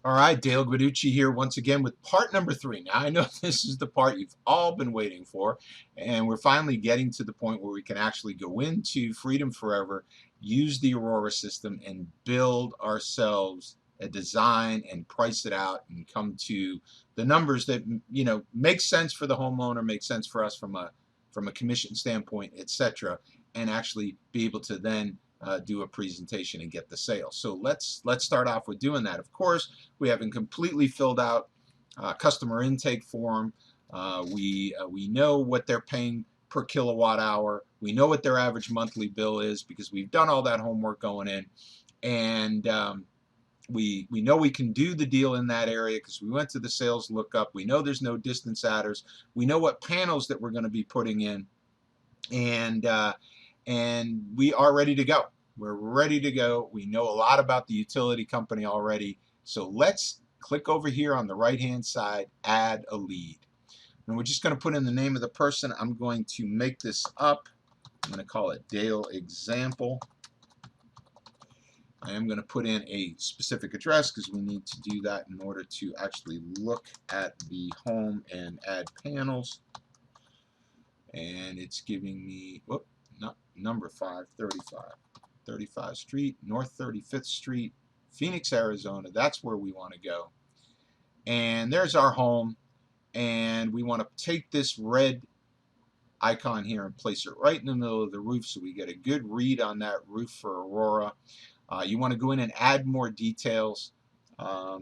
All right, Dale Guiducci here once again with part number 3. Now, I know this is the part you've all been waiting for, and we're finally getting to the point where we can actually go into Freedom Forever, use the Aurora system, and build ourselves a design and price it out and come to the numbers that make sense for the homeowner, make sense for us from a commission standpoint, etc., and actually be able to then do a presentation and get the sale. So let's start off with doing that. Of course, we haven't completely filled out customer intake form. We know what they're paying per kilowatt hour. We know what their average monthly bill is because we've done all that homework going in, and we know we can do the deal in that area because we went to the sales lookup. We know there's no distance adders. We know what panels that we're going to be putting in, and we are ready to go. We're ready to go. We know a lot about the utility company already. So let's click over here on the right hand side, add a lead. And we're just going to put in the name of the person. I'm going to make this up. I'm going to call it Dale Example. I am going to put in a specific address because we need to do that in order to actually look at the home and add panels. And it's giving me, whoop, not number 535. 35 Street, North 35th Street, Phoenix, Arizona. That's where we want to go. And there's our home. And we want to take this red icon here and place it right in the middle of the roof so we get a good read on that roof for Aurora. You want to go in and add more details.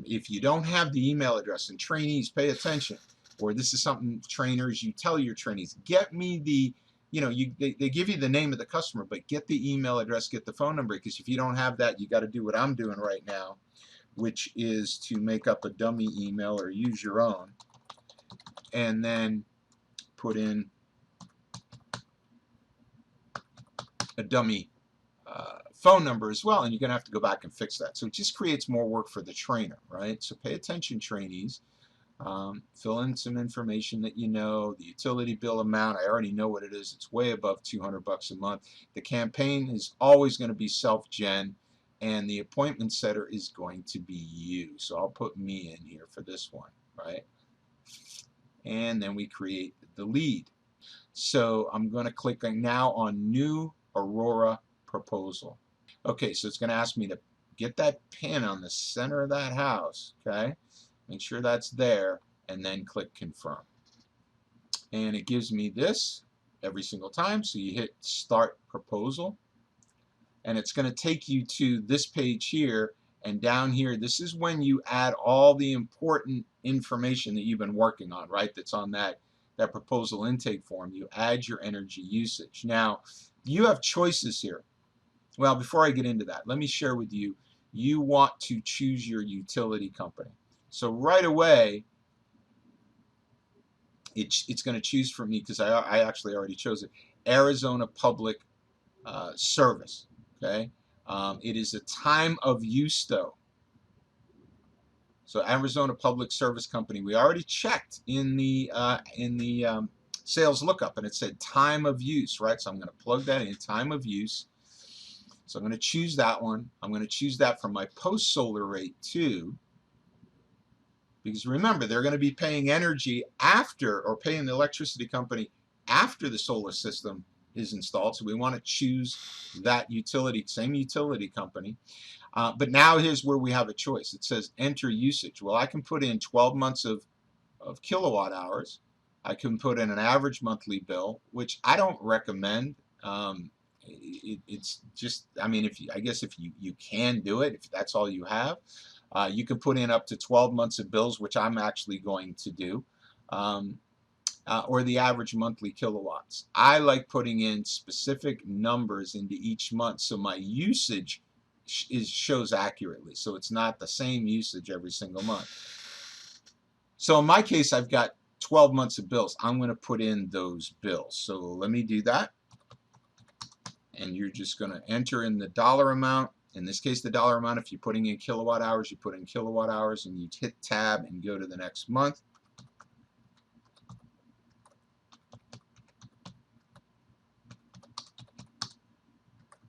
If you don't have the email address, and trainees, pay attention, or this is something trainers, you tell your trainees, get me the, they give you the name of the customer, but get the email address, get the phone number, because if you don't have that, you got to do what I'm doing right now, which is to make up a dummy email or use your own, and then put in a dummy phone number as well, and you're going to have to go back and fix that. So it just creates more work for the trainer, right? So pay attention, trainees. Fill in some information that you know. The utility bill amount, I already know what it is. It's way above $200 a month. The campaign is always going to be self-gen, and the appointment setter is going to be you. So I'll put me in here for this one, right? And then we create the lead. So I'm going to click now on New Aurora Proposal. Okay, so it's going to ask me to get that pin on the center of that house, okay? Make sure that's there, and then click Confirm. And it gives me this every single time, so you hit Start Proposal, and it's going to take you to this page here, and down here, this is when you add all the important information that you've been working on, right? That's on that proposal intake form. You add your energy usage. Now, you have choices here. Well, before I get into that, let me share with you, you want to choose your utility company. So right away, it's going to choose for me because I actually already chose it, Arizona Public Service. Okay, it is a time of use though. So Arizona Public Service Company, we already checked in the sales lookup, and it said time of use, right? So I'm going to plug that in, time of use. So I'm going to choose that one. I'm going to choose that for my post-solar rate too, because remember, they're going to be paying energy after, or paying the electricity company after the solar system is installed. So we want to choose that utility, same utility company. But now here's where we have a choice. It says enter usage. Well, I can put in 12 months of kilowatt hours. I can put in an average monthly bill, which I don't recommend. It's just, I mean, I guess if you can do it, if that's all you have, you can put in up to 12 months of bills, which I'm actually going to do, or the average monthly kilowatts. I like putting in specific numbers into each month so my usage shows accurately, so it's not the same usage every single month. So in my case, I've got 12 months of bills. I'm going to put in those bills. So let me do that. And you're just going to enter in the dollar amount. In this case, the dollar amount, if you're putting in kilowatt hours, you put in kilowatt hours, and you hit tab and go to the next month.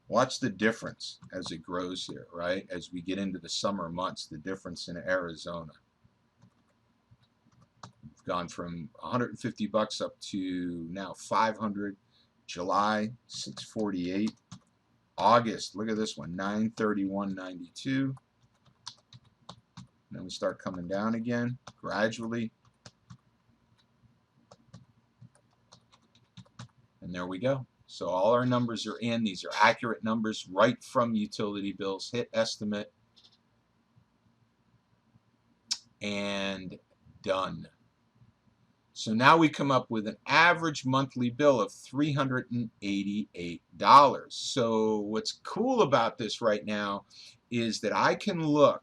Watch the difference as it grows here, right? As we get into the summer months, the difference in Arizona. We've gone from 150 bucks up to now 500. July, 648. August, look at this one, 931.92. Then we start coming down again gradually. And there we go. So all our numbers are in. These are accurate numbers right from utility bills. Hit estimate. And done. So now we come up with an average monthly bill of $388. So what's cool about this right now is that I can look,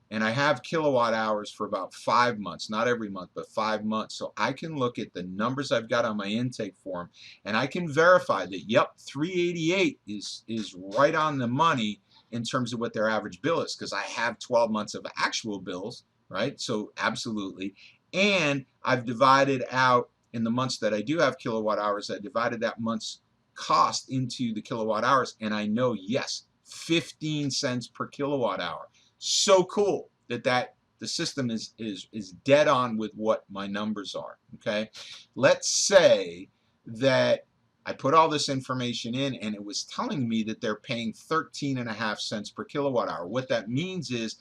and I have kilowatt hours for about 5 months, not every month, but 5 months. So I can look at the numbers I've got on my intake form, and I can verify that, yep, 388 is right on the money in terms of what their average bill is, because I have 12 months of actual bills, right? So absolutely. And I've divided out, in the months that I do have kilowatt hours, I divided that month's cost into the kilowatt hours, and I know, yes, 15 cents per kilowatt hour. So cool that the system is dead on with what my numbers are. Okay, let's say that I put all this information in and it was telling me that they're paying 13.5 cents per kilowatt hour. What that means is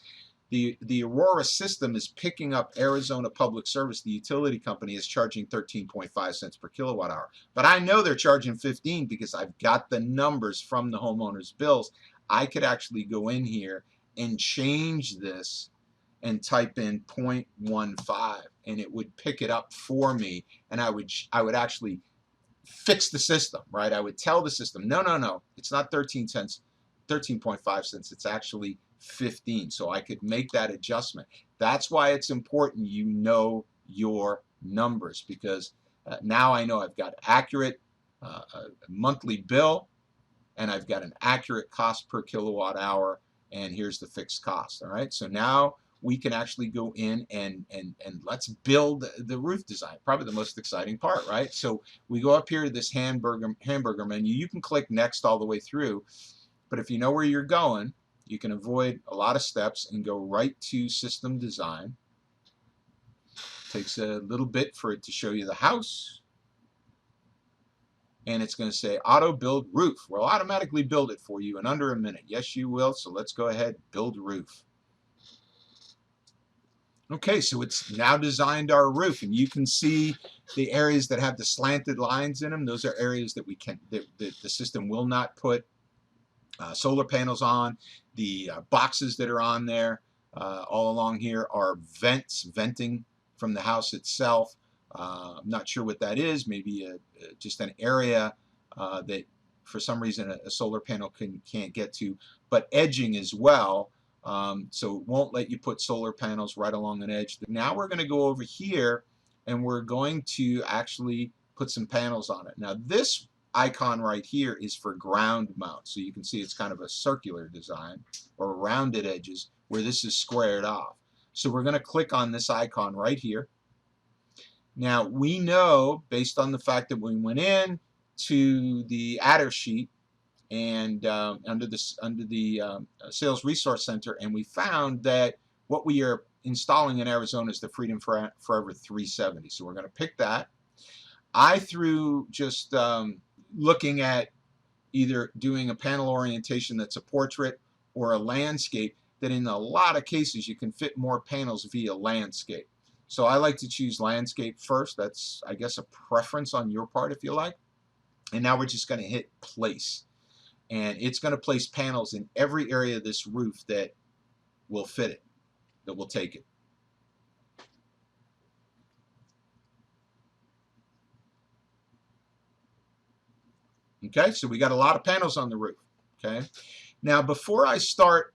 the Aurora system is picking up Arizona Public Service, the utility company, is charging 13.5 cents per kilowatt hour. But I know they're charging 15 because I've got the numbers from the homeowner's bills. I could actually go in here and change this and type in 0.15 and it would pick it up for me, and I would actually fix the system, right? I would tell the system, no, it's not 13 cents, 13.5 cents, it's actually 15. So I could make that adjustment. That's why it's important you know your numbers, because now I know I've got accurate monthly bill, and I've got an accurate cost per kilowatt hour, and here's the fixed cost. All right, so now we can actually go in and let's build the roof design. Probably the most exciting part, right? So we go up here to this hamburger menu. You can click next all the way through, but if you know where you're going, you can avoid a lot of steps and go right to system design. Takes a little bit for it to show you the house, and it's going to say auto build roof. We'll automatically build it for you in under a minute. Yes, you will. So let's go ahead, build roof. Okay, so it's now designed our roof, and you can see the areas that have the slanted lines in them. Those are areas that the system will not put solar panels on. The boxes that are on there all along here are venting from the house itself. I'm not sure what that is. Maybe just an area that for some reason a solar panel can't get to, but edging as well. So it won't let you put solar panels right along an edge. Now we're going to go over here and we're going to actually put some panels on it. Now this icon right here is for ground mount. So you can see it's kind of a circular design or rounded edges where this is squared off. So we're going to click on this icon right here. Now we know, based on the fact that we went in to the adder sheet and under the Sales Resource Center, and we found that what we are installing in Arizona is the Freedom Forever 370. So we're going to pick that. Through just looking at either doing a panel orientation that's a portrait or a landscape, that in a lot of cases you can fit more panels via landscape. So I like to choose landscape first. That's, I guess, a preference on your part if you like. And now we're just going to hit place. And it's going to place panels in every area of this roof that will fit it, that will take it. Okay, so we got a lot of panels on the roof. Okay, now before I start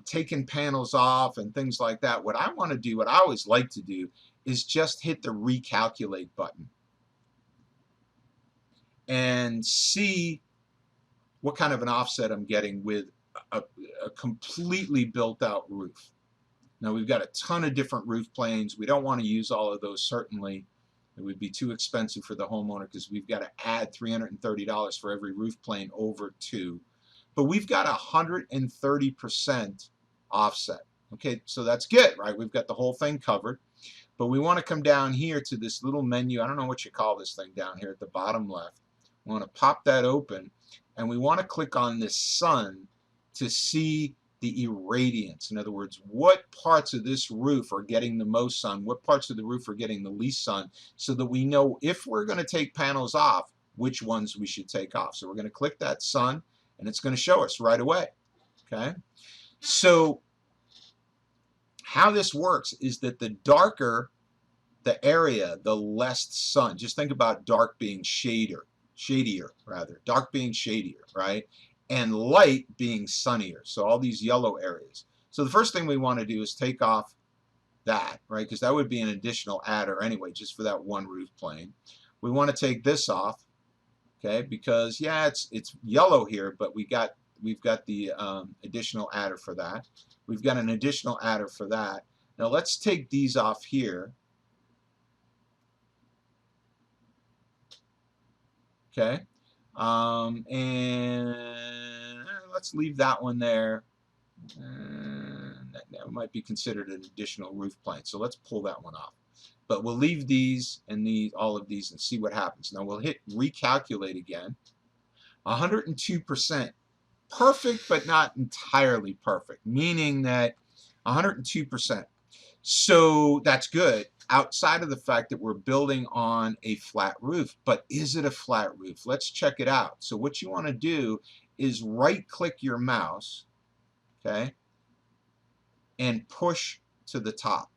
taking panels off and things like that, what I want to do, what I always like to do, is just hit the recalculate button and see what kind of an offset I'm getting with a completely built out roof. Now we've got a ton of different roof planes. We don't want to use all of those, certainly. It would be too expensive for the homeowner because we've got to add $330 for every roof plane over 2. But we've got 130% offset. Okay, so that's good, right? We've got the whole thing covered. But we want to come down here to this little menu. I don't know what you call this thing down here at the bottom left. We want to pop that open, and we want to click on this sun to see the irradiance. In other words, what parts of this roof are getting the most sun, what parts of the roof are getting the least sun, so that we know if we're going to take panels off, which ones we should take off. So we're going to click that sun, and it's going to show us right away. Okay? So how this works is that the darker the area, the less sun. Just think about dark being shadier, dark being shadier, right? And light being sunnier. So all these yellow areas. So the first thing we want to do is take off that, right? Because that would be an additional adder anyway, just for that one roof plane. We want to take this off, okay? Because yeah, it's yellow here, but we've got the additional adder for that. We've got an additional adder for that. Now let's take these off here. Okay, and let's leave that one there. That might be considered an additional roof plane, so let's pull that one off. But we'll leave these and all of these and see what happens. Now we'll hit recalculate again. 102%. Perfect, but not entirely perfect, meaning that 102%. So that's good, outside of the fact that we're building on a flat roof. But is it a flat roof? Let's check it out. So what you want to do is right-click your mouse, okay, and push to the top.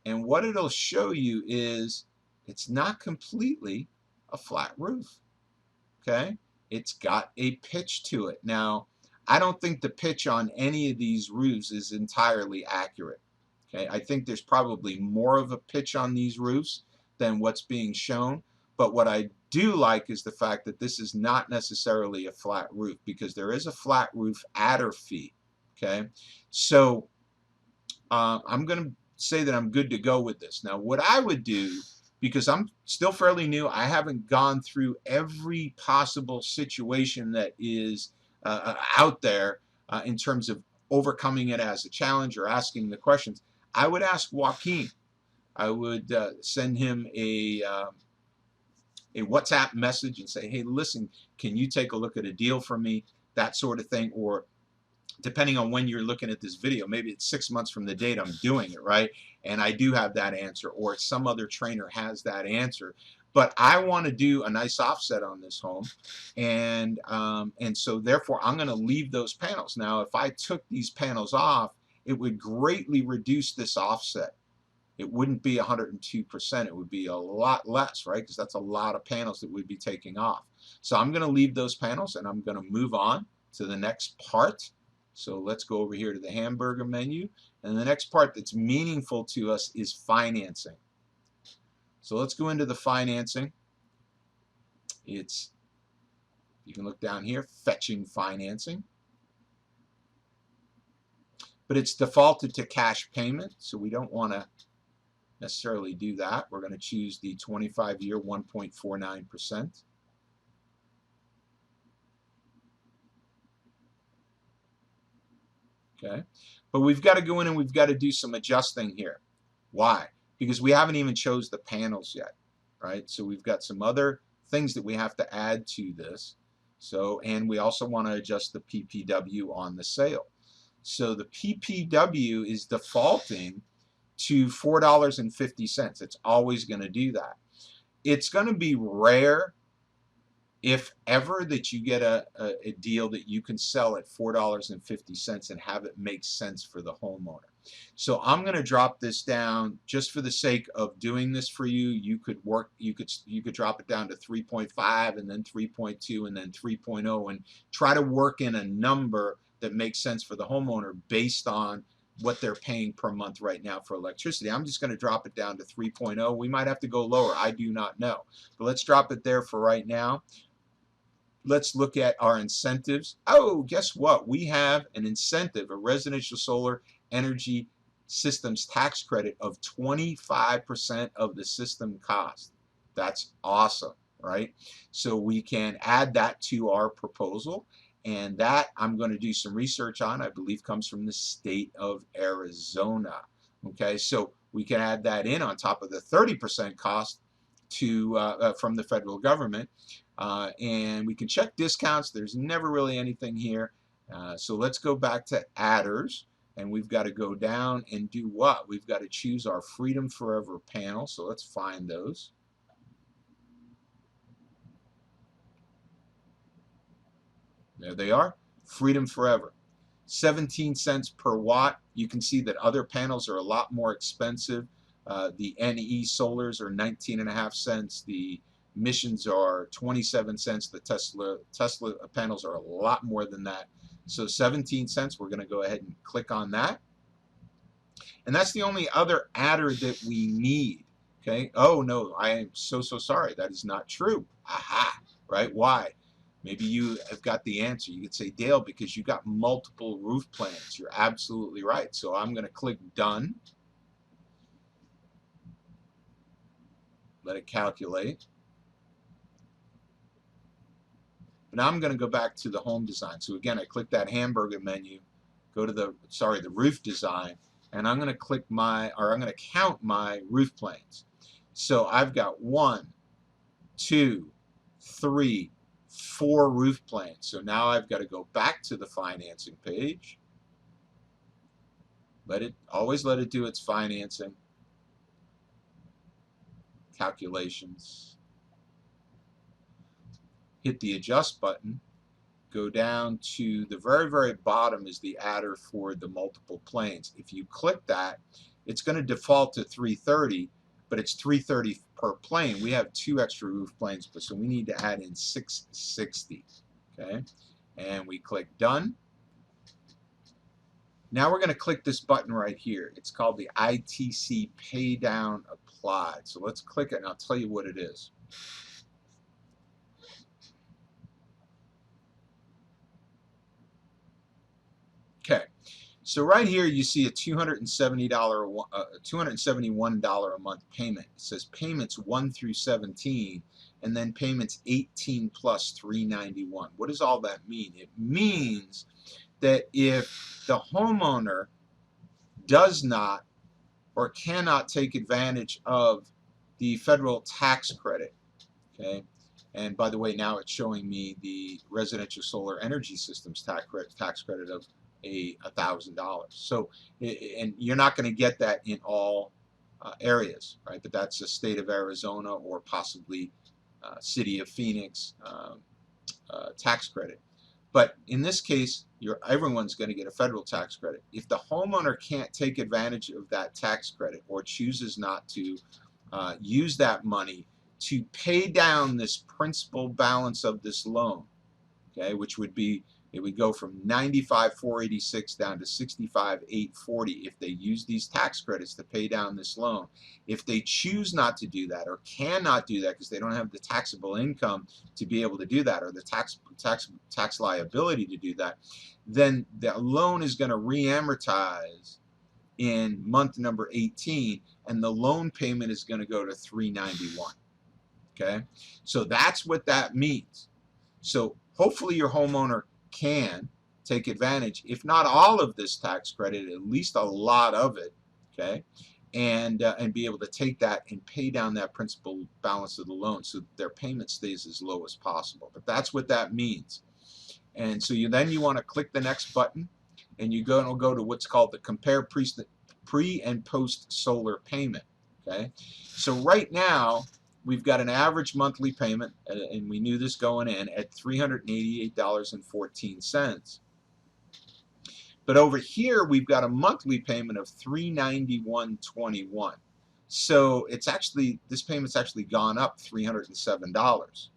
And what it'll show you is it's not completely a flat roof, okay? It's got a pitch to it. Now, I don't think the pitch on any of these roofs is entirely accurate. Okay, I think there's probably more of a pitch on these roofs than what's being shown, but what I do like is the fact that this is not necessarily a flat roof, because there is a flat roof adder fee. Okay, so I'm going to say that I'm good to go with this. Now what I would do, because I'm still fairly new, I haven't gone through every possible situation that is out there in terms of overcoming it as a challenge or asking the questions. I would ask Joaquin. I would send him a WhatsApp message and say, hey, listen, can you take a look at a deal for me? That sort of thing. Or depending on when you're looking at this video, maybe it's 6 months from the date I'm doing it, right? And I do have that answer, or some other trainer has that answer. But I want to do a nice offset on this home, and so therefore I'm going to leave those panels. Now if I took these panels off, it would greatly reduce this offset. It wouldn't be 102%, it would be a lot less, right? Because that's a lot of panels that we'd be taking off. So I'm going to leave those panels, and I'm going to move on to the next part. So let's go over here to the hamburger menu, and the next part that's meaningful to us is financing. So let's go into the financing. You can look down here, fetching financing. But it's defaulted to cash payment, so we don't want to necessarily do that. We're going to choose the 25-year 1.49%. Okay, but we've got to go in and we've got to do some adjusting here. Why? Because we haven't even chose the panels yet, right? So we've got some other things that we have to add to this. So, and we also want to adjust the PPW on the sale. So the PPW is defaulting to $4.50. It's always going to do that. It's going to be rare, if ever, that you get a deal that you can sell at $4.50 and have it make sense for the homeowner. So I'm going to drop this down just for the sake of doing this for you. You could drop it down to 3.5 and then 3.2 and then 3.0 and try to work in a number that makes sense for the homeowner based on what they're paying per month right now for electricity. I'm just going to drop it down to 3.0. We might have to go lower. I do not know. But let's drop it there for right now. Let's look at our incentives. Oh, guess what? We have an incentive, a residential solar energy systems tax credit of 25% of the system cost. That's awesome, right? So we can add that to our proposal, and that I'm going to do some research on. I believe comes from the state of Arizona. Okay, so we can add that in on top of the 30% cost from the federal government, and we can check discounts. There's never really anything here. So let's go back to adders, and we've got to go down and do what? We've got to choose our Freedom Forever panel. So let's find those. There they are, Freedom Forever. 17 cents per watt. You can see that other panels are a lot more expensive. The NE solars are 19.5 cents. The missions are 27 cents. The Tesla panels are a lot more than that. So 17 cents, we're going to go ahead and click on that. And that's the only other adder that we need. Okay. Oh no, I am so sorry. That is not true. Aha. Right? Why? Maybe you have got the answer. You could say, Dale, because you got multiple roof plans. You're absolutely right. So I'm going to click done. Let it calculate. Now I'm going to go back to the home design. So again, I click that hamburger menu, go to the roof design, and I'm going to click I'm going to count my roof planes. So I've got 1, 2, 3, 4 roof planes. So now I've got to go back to the financing page. Always let it do its financing calculations. Hit the adjust button. Go down to the very bottom is the adder for the multiple planes. If you click that, it's going to default to 330, but it's 330 per plane. We have 2 extra roof planes, so we need to add in 660. Okay, and we click done. Now we're going to click this button right here. It's called the ITC Pay Down Applied. So let's click it and I'll tell you what it is. Okay, so right here you see a $271 a month payment. It says payments 1 through 17, and then payments 18 plus 391. What does all that mean? It means that if the homeowner does not or cannot take advantage of the federal tax credit, okay, and by the way, now it's showing me the residential solar energy systems tax credit of $1,000. So, and you're not going to get that in all areas, right? But that's the state of Arizona or possibly city of Phoenix tax credit. But in this case, everyone's going to get a federal tax credit. If the homeowner can't take advantage of that tax credit or chooses not to use that money to pay down this principal balance of this loan, okay, which would be, it would go from $95,486 down to $65,840 if they use these tax credits to pay down this loan. If they choose not to do that or cannot do that because they don't have the taxable income to be able to do that or the tax liability to do that, then the loan is going to re-amortize in month number 18, and the loan payment is going to go to $391. Okay, so that's what that means. So hopefully your homeowner can take advantage, if not all of this tax credit, at least a lot of it, okay, and be able to take that and pay down that principal balance of the loan so that their payment stays as low as possible. But that's what that means. And so then you want to click the next button, and you're going to go to what's called the compare pre and post solar payment. Okay, so right now we've got an average monthly payment, and we knew this going in, at $388.14. But over here we've got a monthly payment of $391.21. So it's actually, this payment's actually gone up $307.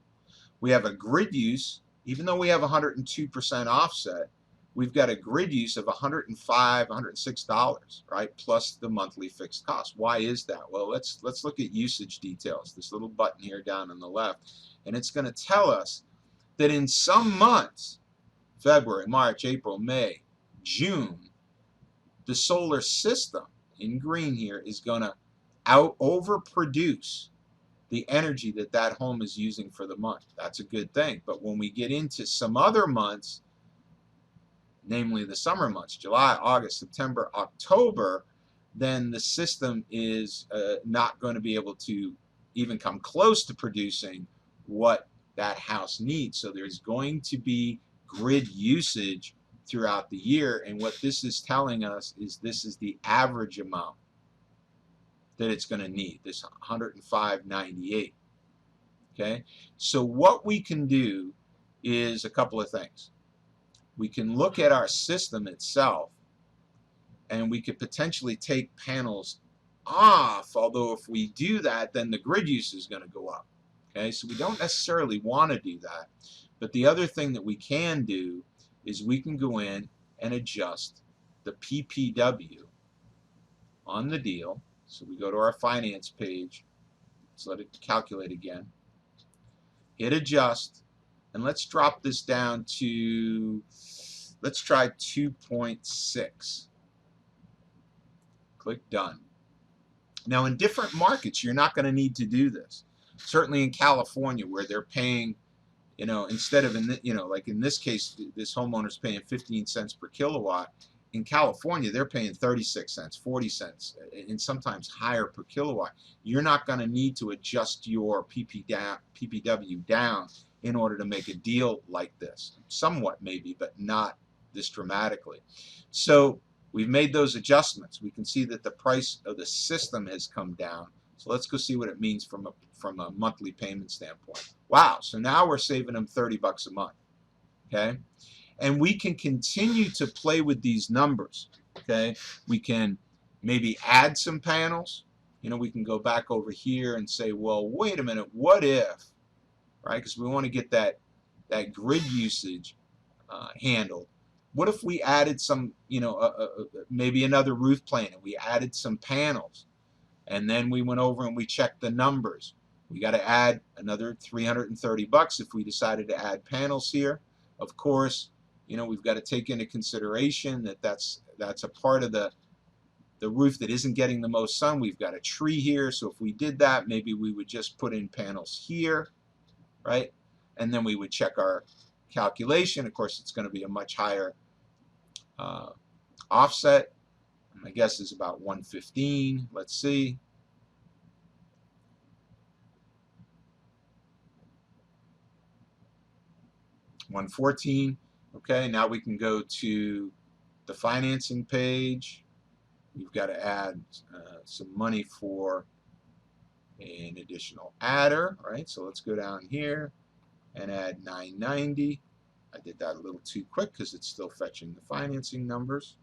We have a grid use, even though we have 102% offset, we've got a grid use of $105, $106, right, plus the monthly fixed cost. Why is that? Well, let's look at usage details, this little button here down on the left, and it's going to tell us that in some months, February, March, April, May, June, the solar system in green here is going to overproduce the energy that that home is using for the month. That's a good thing. But when we get into some other months, namely the summer months, July, August, September, October, then the system is not going to be able to even come close to producing what that house needs. So there's going to be grid usage throughout the year, and what this is telling us is this is the average amount that it's going to need, this 105.98. Okay, so what we can do is a couple of things. We can look at our system itself, and we could potentially take panels off, although if we do that, then the grid use is going to go up. Okay, so we don't necessarily want to do that. But the other thing that we can do is we can go in and adjust the PPW on the deal. So we go to our finance page. Let's let it calculate again. Hit adjust, and let's drop this down to, let's try 2.6. Click done. Now in different markets you're not going to need to do this. Certainly in California, where they're paying, you know, instead of like in this case, this homeowner's paying 15 cents per kilowatt. In California, they're paying 36 cents, 40 cents, and sometimes higher per kilowatt. You're not going to need to adjust your PPW down in order to make a deal like this. Somewhat maybe, but not this dramatically. So we've made those adjustments. We can see that the price of the system has come down. So let's go see what it means from a monthly payment standpoint. Wow, so now we're saving them 30 bucks a month. Okay? And we can continue to play with these numbers. Okay? We can maybe add some panels. You know, we can go back over here and say, well, wait a minute, what if, right? Because we want to get that grid usage handled. What if we added some, you know, maybe another roof plane, and we added some panels, and then we went over and we checked the numbers. We got to add another 330 bucks if we decided to add panels here. Of course, you know, we've got to take into consideration that that's a part of the roof that isn't getting the most sun. We've got a tree here, so if we did that, maybe we would just put in panels here, right? And then we would check our calculation. Of course, it's going to be a much higher offset. My guess is about 115. Let's see. $114. Okay, now we can go to the financing page. We've got to add some money for an additional adder, right? So let's go down here and add 990. I did that a little too quick because it's still fetching the financing numbers.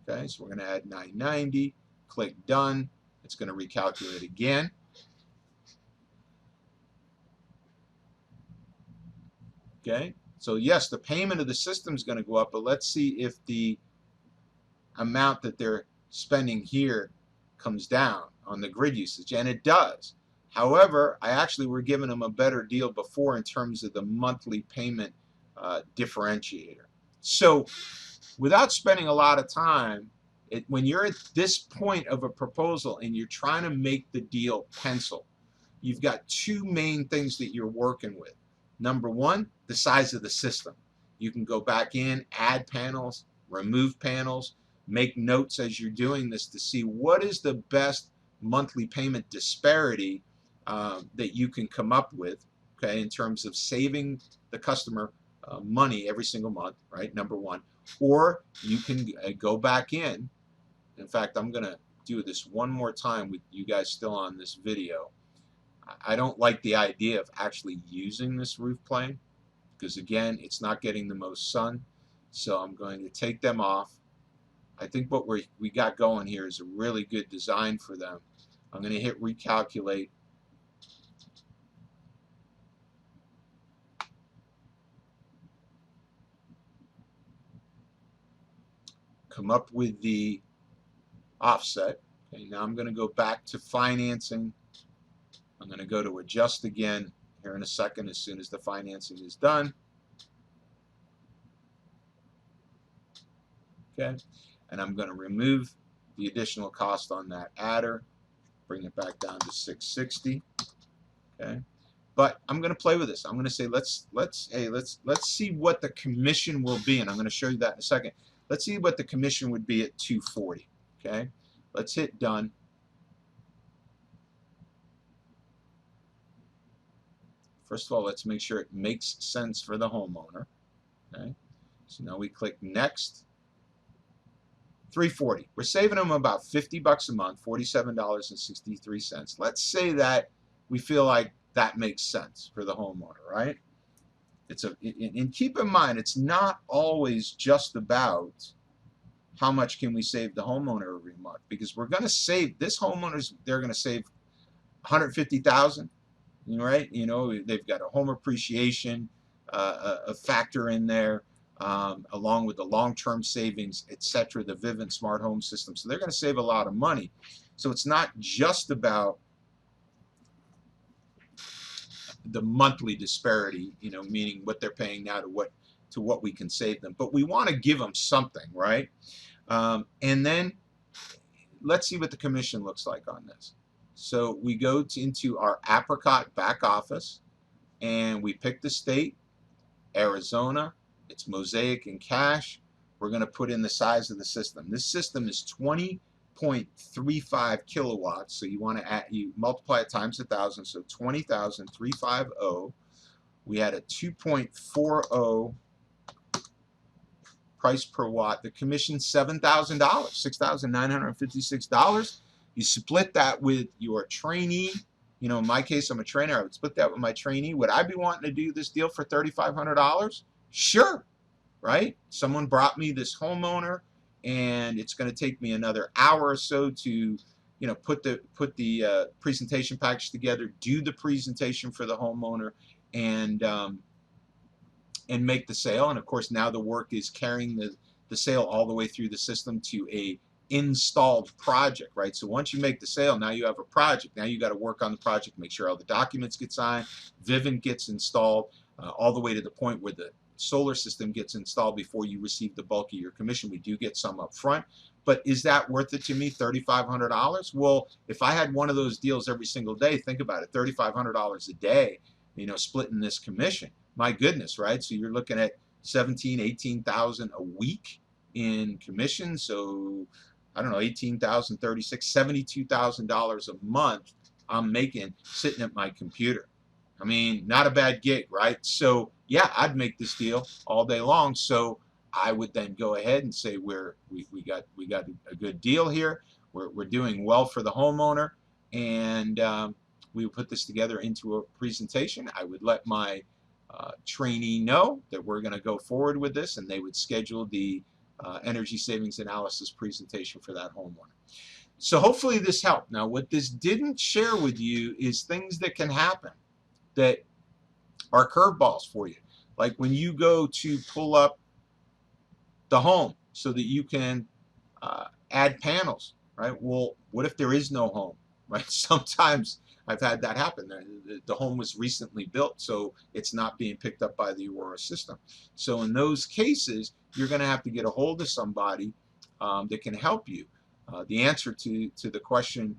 Okay, so we're going to add 990. Click done. It's going to recalculate again. Okay, so yes, the payment of the system is going to go up, but let's see if the amount that they're spending here comes down on the grid usage, and it does. However, I actually were giving them a better deal before in terms of the monthly payment differentiator. So without spending a lot of time, when you're at this point of a proposal and you're trying to make the deal pencil, you've got two main things that you're working with. Number one, the size of the system. You can go back in, add panels, remove panels, make notes as you're doing this to see what is the best monthly payment disparity that you can come up with, okay, in terms of saving the customer money every single month, right, number one. Or you can go back in. In fact, I'm going to do this one more time with you guys still on this video. I don't like the idea of actually using this roof plane because, again, it's not getting the most sun. So I'm going to take them off. I think what we got going here is a really good design for them. I'm going to hit recalculate. Come up with the offset. Okay, now I'm going to go back to financing. I'm going to go to adjust again here in a second as soon as the financing is done. Okay, and I'm going to remove the additional cost on that adder, bring it back down to 660. Okay. But I'm going to play with this. I'm going to say let's see what the commission will be, and I'm going to show you that in a second. Let's see what the commission would be at 240. Okay, let's hit done. First of all, let's make sure it makes sense for the homeowner. Okay, so now we click next. 340. We're saving them about 50 bucks a month, $47.63. Let's say that we feel like that makes sense for the homeowner, right? And keep in mind, it's not always just about how much can we save the homeowner every month, because we're going to save this homeowners, they're going to save 150,000, right? You know, they've got a home appreciation a factor in there, along with the long-term savings, etc., the Vivint smart home system. So they're going to save a lot of money. So it's not just about the monthly disparity, you know, meaning what they're paying now to what we can save them. But we want to give them something, right? And then let's see what the commission looks like on this. So we go into our Apricot back office, and we pick the state, Arizona. It's Mosaic and cash. We're going to put in the size of the system. This system is 20.35 kilowatts. So you want to you multiply it times 1,000. So 20,350. We had a 2.40 price per watt. The commission $7,000, $6,956. You split that with your trainee. You know, in my case, I'm a trainer. I would split that with my trainee. Would I be wanting to do this deal for $3,500? Sure, right? Someone brought me this homeowner, and it's going to take me another hour or so to, you know, put the presentation package together, do the presentation for the homeowner, and make the sale. And of course, now the work is carrying the sale all the way through the system to a installed project, right? So once you make the sale, now you have a project. Now you got to work on the project, make sure all the documents get signed, Vivint gets installed, all the way to the point where the solar system gets installed before you receive the bulk of your commission. We do get some up front, but is that worth it to me, $3,500? Well, if I had one of those deals every single day, think about it, $3,500 a day, you know, splitting this commission. My goodness, right? So you're looking at 17, 18,000 a week in commission. So I don't know, 18,000, 36, $72,000 a month I'm making sitting at my computer. I mean, not a bad gig, right? So yeah, I'd make this deal all day long. So I would then go ahead and say we got a good deal here. We're doing well for the homeowner, and we would put this together into a presentation. I would let my trainee know that we're going to go forward with this, and they would schedule the energy savings analysis presentation for that homeowner. So hopefully this helped. Now, what this didn't share with you is things that can happen that are curveballs for you. Like when you go to pull up the home so that you can add panels, right? Well, what if there is no home, right? Sometimes I've had that happen. The home was recently built, so it's not being picked up by the Aurora system. So in those cases, you're going to have to get a hold of somebody that can help you. The answer to the question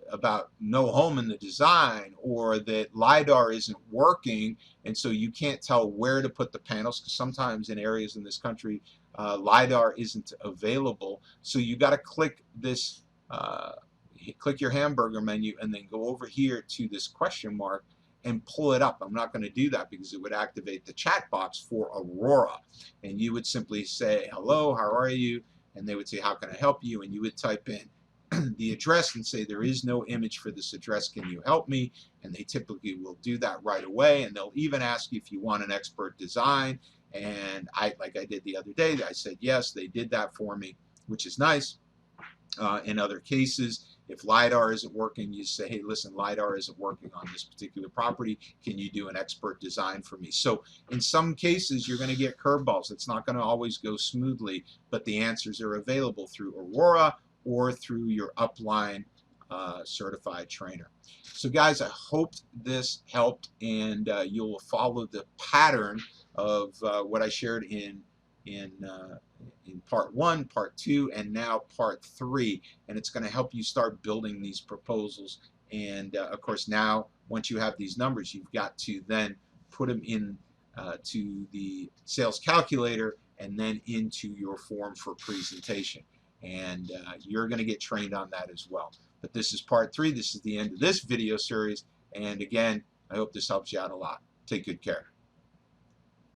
about no home in the design, or that LiDAR isn't working, and so you can't tell where to put the panels, because sometimes in areas in this country, LiDAR isn't available. So you got to click this, click your hamburger menu, and then go over here to this question mark and pull it up. I'm not going to do that because it would activate the chat box for Aurora, and you would simply say, hello, how are you? And they would say, how can I help you? And you would type in the address and say, there is no image for this address, can you help me? And they typically will do that right away, and they'll even ask you if you want an expert design. And like I did the other day, I said yes, they did that for me, which is nice. In other cases, if LiDAR isn't working, you say, hey, listen, LiDAR isn't working on this particular property. Can you do an expert design for me? So in some cases, you're going to get curveballs. It's not going to always go smoothly, but the answers are available through Aurora or through your upline certified trainer. So guys, I hope this helped, and you'll follow the pattern of what I shared in part 1, part 2, and now part 3, and it's going to help you start building these proposals And of course, now once you have these numbers, you've got to then put them in to the sales calculator and then into your form for presentation. And you're going to get trained on that as well. But this is part 3. This is the end of this video series. And again, I hope this helps you out a lot. Take good care.